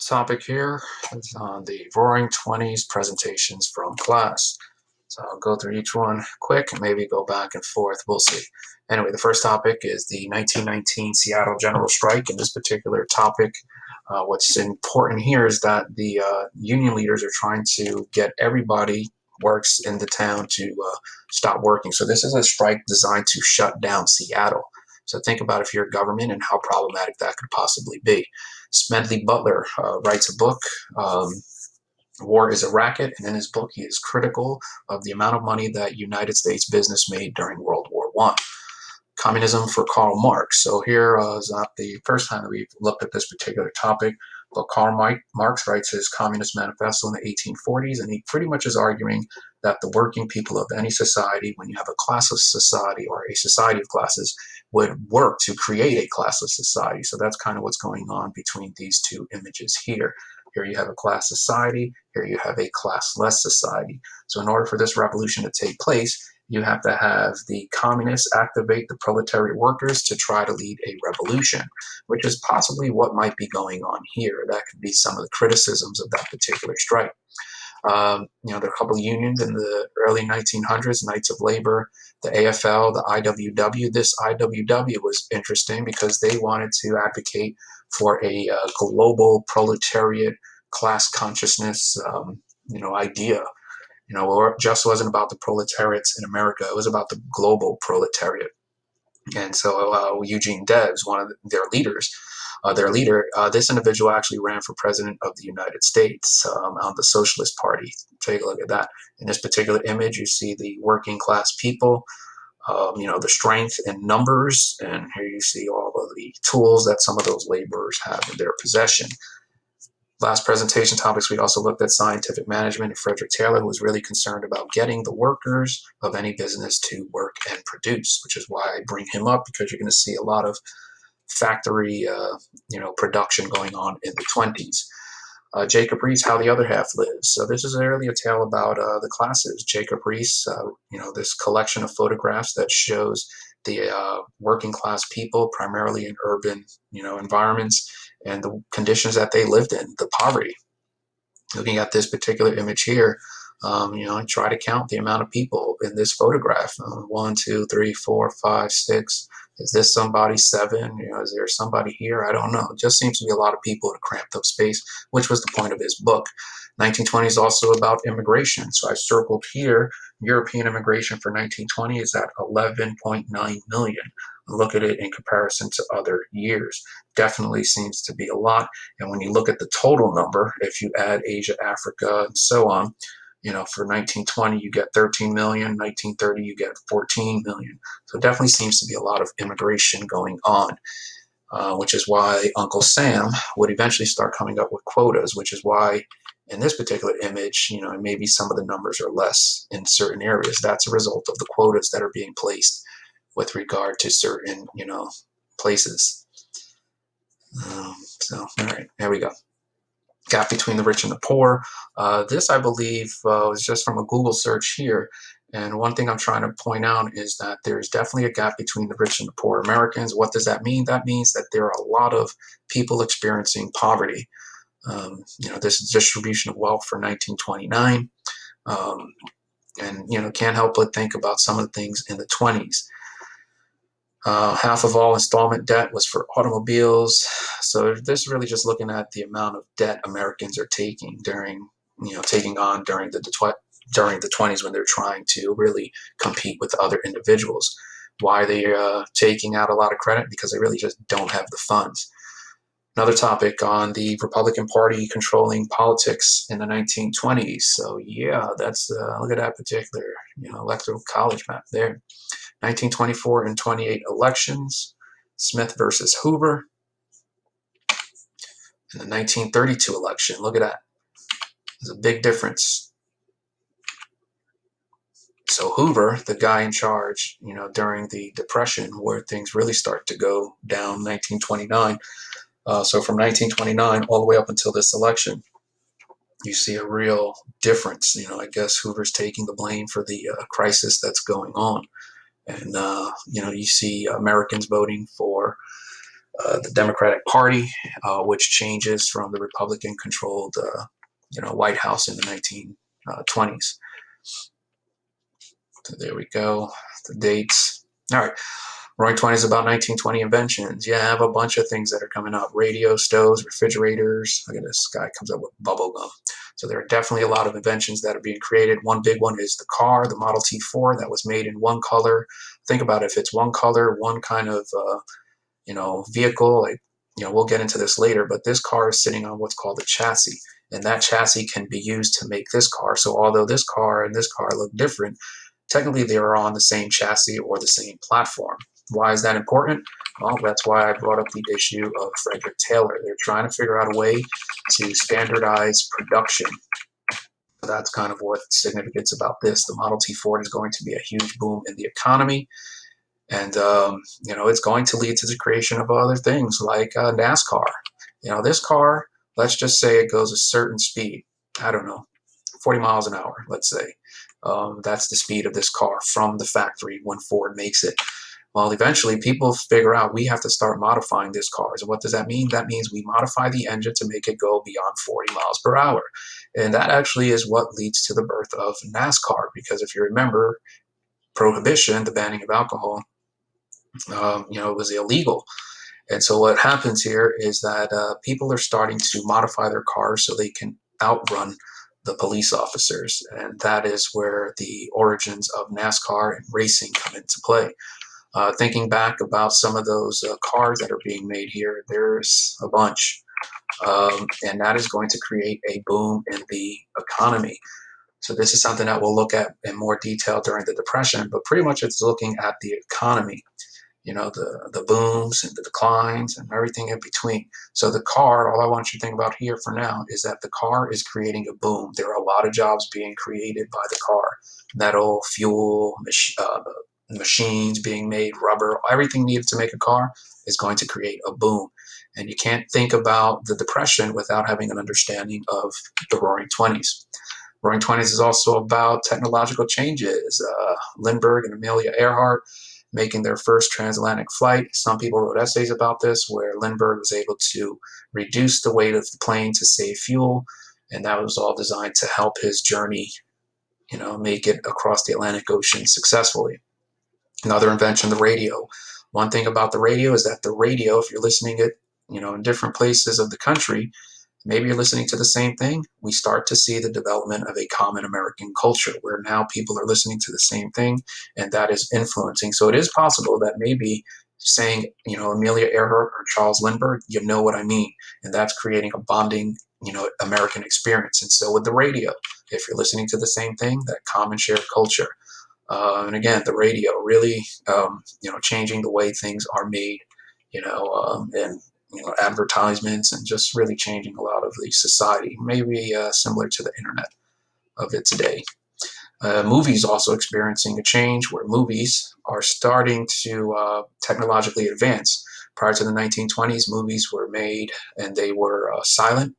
Topic here is on the Roaring Twenties presentations from class. So I'll go through each one quick and maybe go back and forth. We'll see. Anyway, the first topic is the 1919 Seattle General Strike. In this particular topic, what's important here is that the union leaders are trying to get everybody works in the town to stop working. So this is a strike designed to shut down Seattle. So think about if you're a government and how problematic that could possibly be. Smedley Butler writes a book, War is a Racket, and in his book he is critical of the amount of money that United States business made during World War I. Communism for Karl Marx. So here is not the first time that we've looked at this particular topic, but Karl Marx writes his Communist Manifesto in the 1840s, and he pretty much is arguing that the working people of any society, when you have a class of society or a society of classes, would work to create a classless society. So that's kind of what's going on between these two images here. Here you have a class society, here you have a classless society. So in order for this revolution to take place, you have to have the communists activate the proletariat workers to try to lead a revolution, which is possibly what might be going on here. That could be some of the criticisms of that particular strike. There are a couple of unions in the early 1900s, Knights of Labor, the AFL, the I.W.W. This I.W.W. was interesting because they wanted to advocate for a global proletariat class consciousness, idea. It just wasn't about the proletariats in America. It was about the global proletariat. And so Eugene Debs, one of their leaders, this individual actually ran for president of the United States on the Socialist Party. Take a look at that. In this particular image, you see the working class people, the strength in numbers, and here you see all of the tools that some of those laborers have in their possession. Last presentation topics, we also looked at scientific management and Frederick Taylor, who was really concerned about getting the workers of any business to work and produce, which is why I bring him up, because you're going to see a lot of factory, production going on in the 20s. Jacob Riis, How the Other Half Lives. So this is really a tale about the classes. Jacob Riis, this collection of photographs that shows the working class people, primarily in urban, environments, and the conditions that they lived in, the poverty. Looking at this particular image here, I try to count the amount of people in this photograph. 1, 2, 3, 4, 5, 6. Is this somebody? 7? Is there somebody here? I don't know. It just seems to be a lot of people in a cramped up space, which was the point of his book. 1920 is also about immigration. So I circled here, European immigration for 1920 is at 11.9 million. Look at it in comparison to other years. Definitely seems to be a lot. And when you look at the total number, if you add Asia, Africa, and so on, for 1920, you get 13 million. 1930, you get 14 million. So it definitely seems to be a lot of immigration going on, which is why Uncle Sam would eventually start coming up with quotas, which is why in this particular image, maybe some of the numbers are less in certain areas. That's a result of the quotas that are being placed with regard to certain, places. All right, there we go. Gap between the rich and the poor. This, I believe, was just from a Google search here. And one thing I'm trying to point out is that there's definitely a gap between the rich and the poor Americans. What does that mean? That means that there are a lot of people experiencing poverty. This is distribution of wealth for 1929. And can't help but think about some of the things in the 20s. Half of all installment debt was for automobiles. So this is really just looking at the amount of debt Americans are taking during the 20s when they're trying to really compete with other individuals. Why they're taking out a lot of credit? Because they really just don't have the funds. Another topic on the Republican Party controlling politics in the 1920s. So yeah, that's look at that particular electoral college map there. 1924 and 28 elections, Smith versus Hoover. And the 1932 election, look at that. There's a big difference. So Hoover, the guy in charge, during the Depression, where things really start to go down, 1929. So from 1929 all the way up until this election, you see a real difference. I guess Hoover's taking the blame for the crisis that's going on. And, you see Americans voting for the Democratic Party, which changes from the Republican-controlled, White House in the 1920s. So there we go. The dates. All right. Roaring '20s about 1920 inventions. Yeah, I have a bunch of things that are coming up. Radio, stoves, refrigerators. Look at this guy comes up with bubble gum. So there are definitely a lot of inventions that are being created. One big one is the car, the Model T4 that was made in one color. Think about it. If it's one color, one kind of, vehicle, like, we'll get into this later, but this car is sitting on what's called a chassis. And that chassis can be used to make this car. So although this car and this car look different, technically they are on the same chassis or the same platform. Why is that important? Well, that's why I brought up the issue of Frederick Taylor. They're trying to figure out a way to standardize production. So that's kind of what's significant about this. The Model T Ford is going to be a huge boom in the economy. And, it's going to lead to the creation of other things like NASCAR. This car, let's just say it goes a certain speed. I don't know, 40 miles an hour, let's say. That's the speed of this car from the factory when Ford makes it. Well, eventually people figure out we have to start modifying this car. So what does that mean? That means we modify the engine to make it go beyond 40 miles per hour. And that actually is what leads to the birth of NASCAR. Because if you remember, prohibition, the banning of alcohol, it was illegal. And so what happens here is that people are starting to modify their cars so they can outrun the police officers. And that is where the origins of NASCAR and racing come into play. Thinking back about some of those cars that are being made here, there's a bunch. And that is going to create a boom in the economy. So this is something that we'll look at in more detail during the Depression, but pretty much it's looking at the economy, the booms and the declines and everything in between. So the car, all I want you to think about here for now is that the car is creating a boom. There are a lot of jobs being created by the car. Metal, fuel, machines being made, rubber, everything needed to make a car is going to create a boom. And you can't think about the Depression without having an understanding of the Roaring '20s. Roaring '20s is also about technological changes. Lindbergh and Amelia Earhart making their first transatlantic flight. Some people wrote essays about this where Lindbergh was able to reduce the weight of the plane to save fuel. And that was all designed to help his journey, make it across the Atlantic Ocean successfully. Another invention, the radio. One thing about the radio is that the radio, if you're listening it, in different places of the country, maybe you're listening to the same thing. We start to see the development of a common American culture where now people are listening to the same thing, and that is influencing. So it is possible that maybe saying, Amelia Earhart or Charles Lindbergh, you know what I mean. And that's creating a bonding, American experience. And so with the radio, if you're listening to the same thing, that common shared culture. And again, the radio really, changing the way things are made, and advertisements and just really changing a lot of the society, maybe similar to the internet of its day. Movies also experiencing a change where movies are starting to technologically advance. Prior to the 1920s, movies were made and they were a silent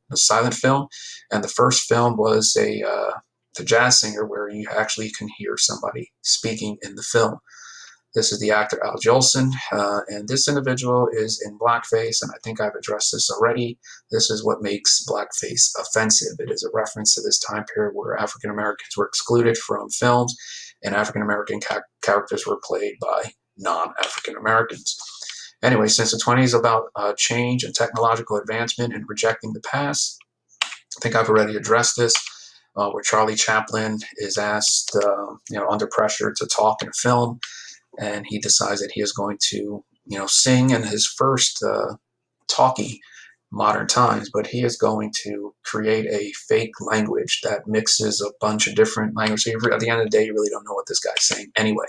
film. And the first film was the jazz singer where you actually can hear somebody speaking in the film. This is the actor Al Jolson, and this individual is in blackface, and I think I've addressed this already. This is what makes blackface offensive. It is a reference to this time period where African Americans were excluded from films, and African American characters were played by non-African Americans. Anyway, since the 20s is about change and technological advancement and rejecting the past, I think I've already addressed this. Where Charlie Chaplin is asked, under pressure to talk in a film, and he decides that he is going to, sing in his first talkie modern times, but he is going to create a fake language that mixes a bunch of different languages. So at the end of the day, you really don't know what this guy's saying anyway.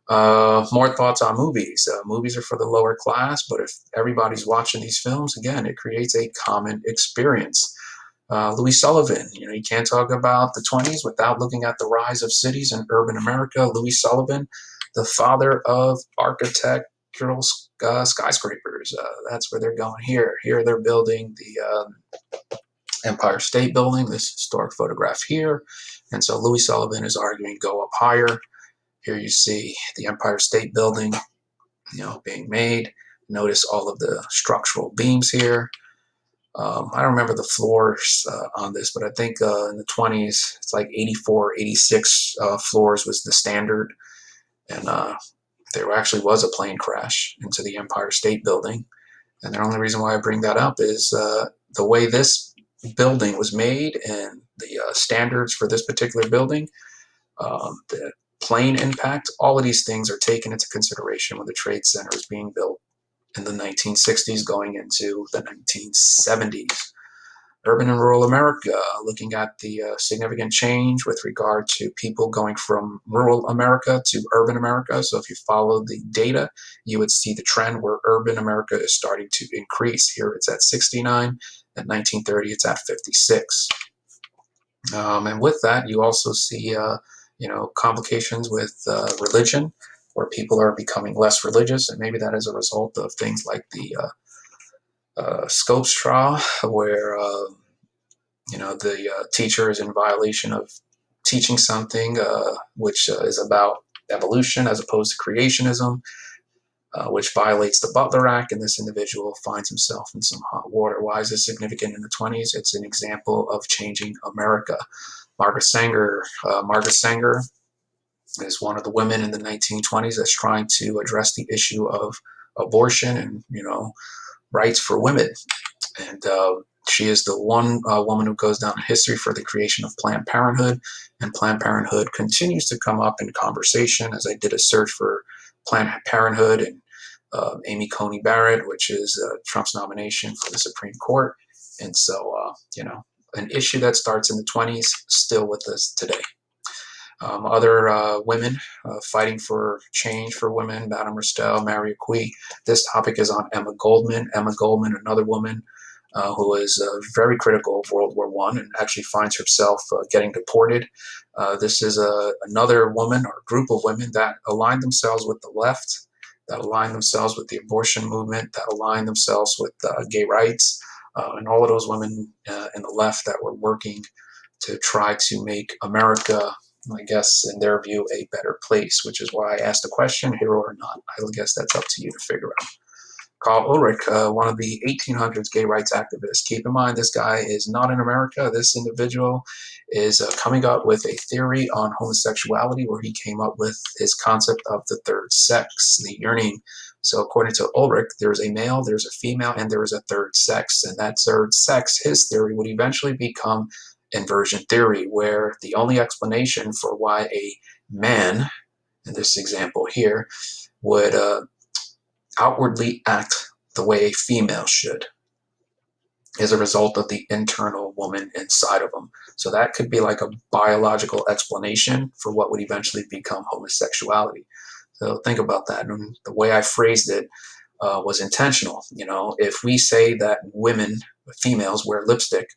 More thoughts on movies. Movies are for the lower class, but if everybody's watching these films, again, it creates a common experience. Louis Sullivan, you can't talk about the 20s without looking at the rise of cities in urban America. Louis Sullivan, the father of architectural skyscrapers. That's where they're going here. Here they're building the Empire State Building, this historic photograph here. And so Louis Sullivan is arguing go up higher. Here you see the Empire State Building, being made. notice all of the structural beams here. I don't remember the floors on this, but I think in the 20s, it's like 84, 86 floors was the standard. And there actually was a plane crash into the Empire State Building. And the only reason why I bring that up is the way this building was made and the standards for this particular building, the plane impact, all of these things are taken into consideration when the Trade Center is being built in the 1960s going into the 1970s. Urban and rural America, looking at the significant change with regard to people going from rural America to urban America. So if you follow the data, you would see the trend where urban America is starting to increase. Here it's at 69, at 1930 it's at 56. And with that, you also see complications with religion, where people are becoming less religious, and maybe that is a result of things like the Scopes trial, where the teacher is in violation of teaching something which is about evolution as opposed to creationism, which violates the Butler Act, and this individual finds himself in some hot water. Why is this significant in the 20s? It's an example of changing America. Margaret Sanger is one of the women in the 1920s that's trying to address the issue of abortion and rights for women. And she is the one woman who goes down in history for the creation of Planned Parenthood. And Planned Parenthood continues to come up in conversation as I did a search for Planned Parenthood and Amy Coney Barrett, which is Trump's nomination for the Supreme Court. And so, an issue that starts in the 20s, still with us today. Other women fighting for change for women, Madame Restell, Maria Cui. This topic is on Emma Goldman. Emma Goldman, another woman who is very critical of World War I and actually finds herself getting deported. This is another woman or group of women that aligned themselves with the left, that aligned themselves with the abortion movement, that aligned themselves with gay rights, and all of those women in the left that were working to try to make America, I guess, in their view, a better place, which is why I asked the question, hero or not. I guess that's up to you to figure out. Karl Ulrich, one of the 1800s gay rights activists. Keep in mind, this guy is not in America. This individual is coming up with a theory on homosexuality where he came up with his concept of the third sex, the yearning. So according to Ulrich, there's a male, there's a female, and there is a third sex. And that third sex, his theory, would eventually become inversion theory, where the only explanation for why a man, in this example here, would outwardly act the way a female should is a result of the internal woman inside of them. So that could be like a biological explanation for what would eventually become homosexuality. So think about that. And the way I phrased it was intentional. If we say that women, females, wear lipstick,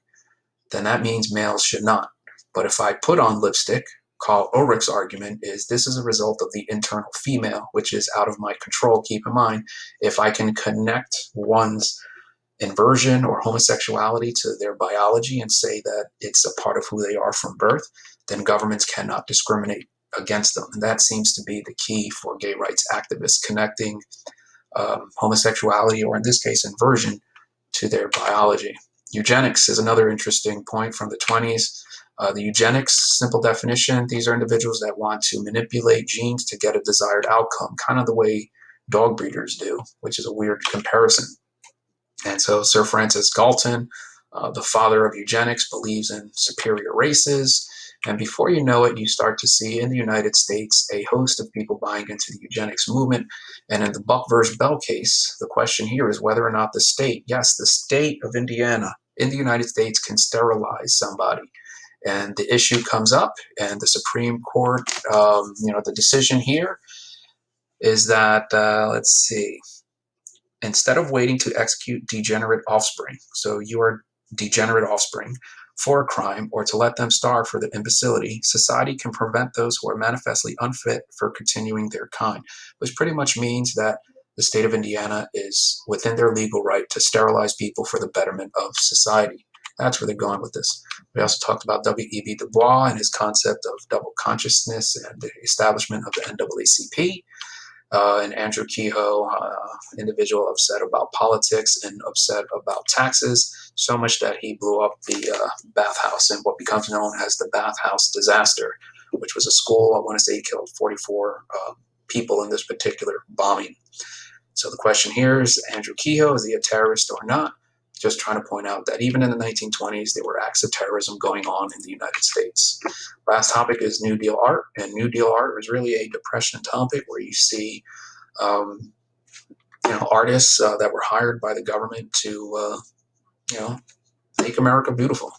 then that means males should not. But if I put on lipstick, Karl Ulrich's argument is this is a result of the internal female, which is out of my control. Keep in mind, if I can connect one's inversion or homosexuality to their biology and say that it's a part of who they are from birth, then governments cannot discriminate against them. And that seems to be the key for gay rights activists, connecting homosexuality, or in this case, inversion, to their biology. Eugenics is another interesting point from the 20s. The eugenics, simple definition, these are individuals that want to manipulate genes to get a desired outcome, kind of the way dog breeders do, which is a weird comparison. And so Sir Francis Galton, the father of eugenics, believes in superior races. And before you know it, you start to see in the United States a host of people buying into the eugenics movement. And in the Buck versus Bell case, the question here is whether or not the state, yes, the state of Indiana in the United States can sterilize somebody. And the issue comes up, and the Supreme Court, the decision here is that, let's see, instead of waiting to execute degenerate offspring, so you are degenerate offspring, for a crime or to let them starve for their imbecility, society can prevent those who are manifestly unfit for continuing their kind, which pretty much means that the state of Indiana is within their legal right to sterilize people for the betterment of society. That's where they're going with this. We also talked about W.E.B. Du Bois and his concept of double consciousness and the establishment of the NAACP. and Andrew Kehoe, individual upset about politics and upset about taxes, so much that he blew up the bathhouse in what becomes known as the bathhouse disaster, which was a school. I want to say he killed 44 people in this particular bombing. So the question here is, Andrew Kehoe, is he a terrorist or not? Just trying to point out that even in the 1920s, there were acts of terrorism going on in the United States. Last topic is New Deal art, and New Deal art is really a depression topic where you see artists that were hired by the government to make America beautiful.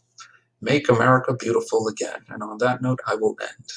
Make America beautiful again. And on that note, I will end.